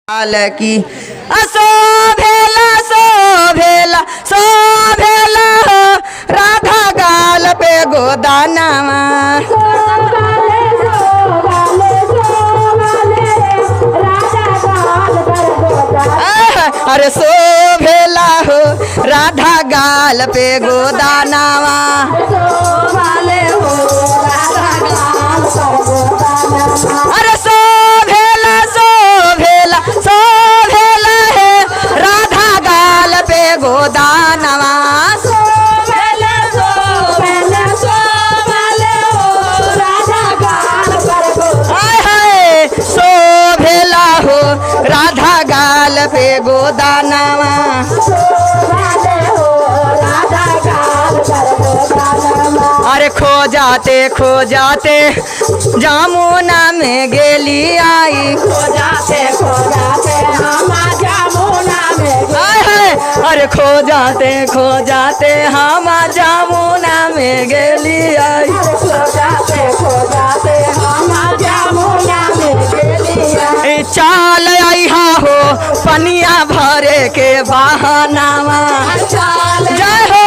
की शोभेला शोभेला शोभेला हो राधा गाल पे गोदानावा। अरे शोभेला हो राधा गाल पे गोदानावा। अरे शोभेला शोभेला शोभेला है राधा गाल पे गोदानवा। शोभेला हो राधा गाल पे गोदानवा। अरे खो जाते जामुना में गेली आई। खो जाते हम जामुना में अरे खो जाते हम जामुना में गेली आई। चाल आई हो पनिया भरे के बहानावा। जय हो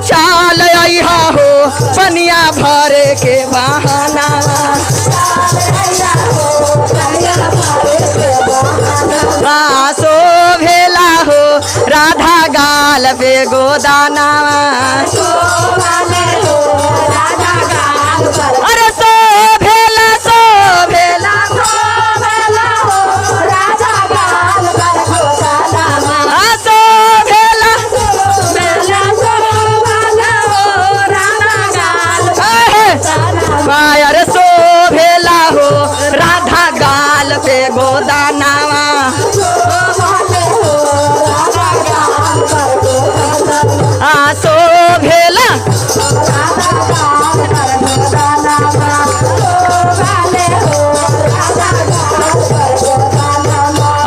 चाल आई हो पनिया भरे के बहानावा। शोभेला हो राधा गाल पे गोदानावा। अरे शोभेला शोभेला शोभेला अरे शोभेला हो राधा गाल पे गोदानावा। शोभेला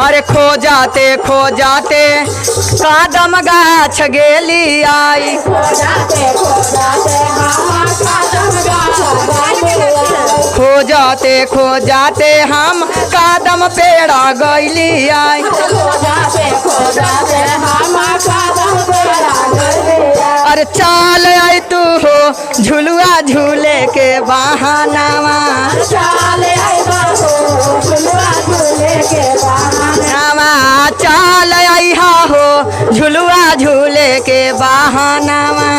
अरे खो जाते कादम गाछ गेली आई। खो जाते हम कादम पेड़ा गईली आई। अरे चाल आई तू हो झुलुआ झूले के बहानावा। चाल आई हो झुलुआ झूले के बहानावा।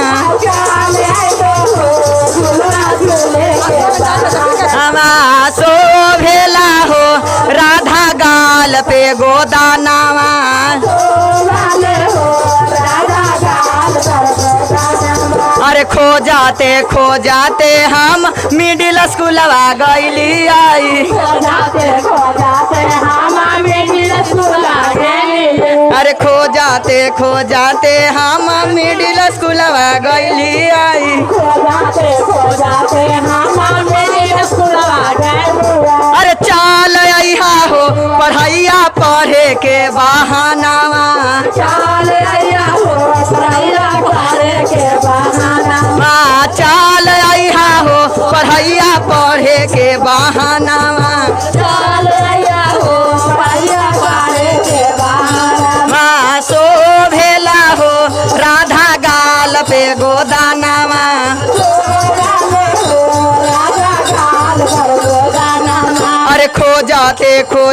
शोभेला हो राधा गाल पे गोदानावा। अरे खो जाते हम मिडिल स्कूलवा गईली आई। अरे खो जाते हम मिडिल स्कूलवा गईली आई। अरे चाल आई हो पढ़ैया पढ़े के बहानावा। चाल आई हो पढ़ैया पढ़े के बहानावा। चाल आई हो पढ़ैया पढ़े के बहानावा। चाल आई हो पढ़ैया पढ़े के बहानावा। शोभेला हो राधा गाल पे गोदानावा। अरे खो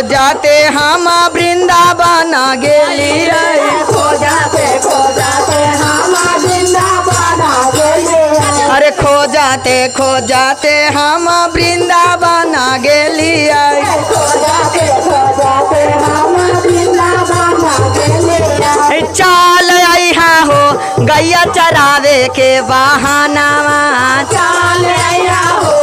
जाते हम वृंदावन गेली आई। अरे खो जाते हम वृंदावन गेली आई। चाल आई हो गैया चरावे के बहानावा। चाल आई हो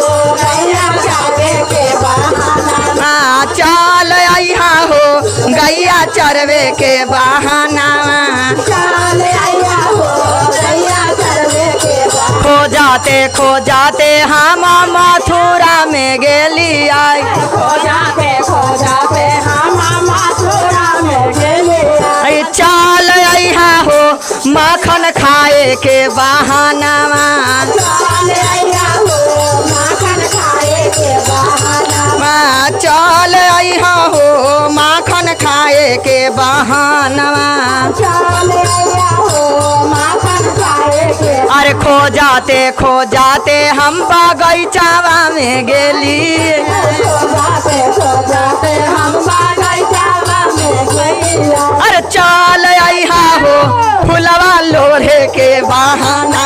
गैया चरावे के बहानावा। चाल आई हो गैया चरवे के बहानावा। चाल आई हो गैया चरवे के बहानावा। खो जाते हम मथुरा में गेली आई। खो जाते हम मथुरा में गेली आई। चाल आई हो माखन खाए के बहानावा। चाल आई हो माखन खाए के बहानावा। चल अइहा हो माखन खाए के बहानवा अरे खो जाते हम बगैचावा में गेली अरे चल अइहा हो फुलवा लोढ़े के बहाना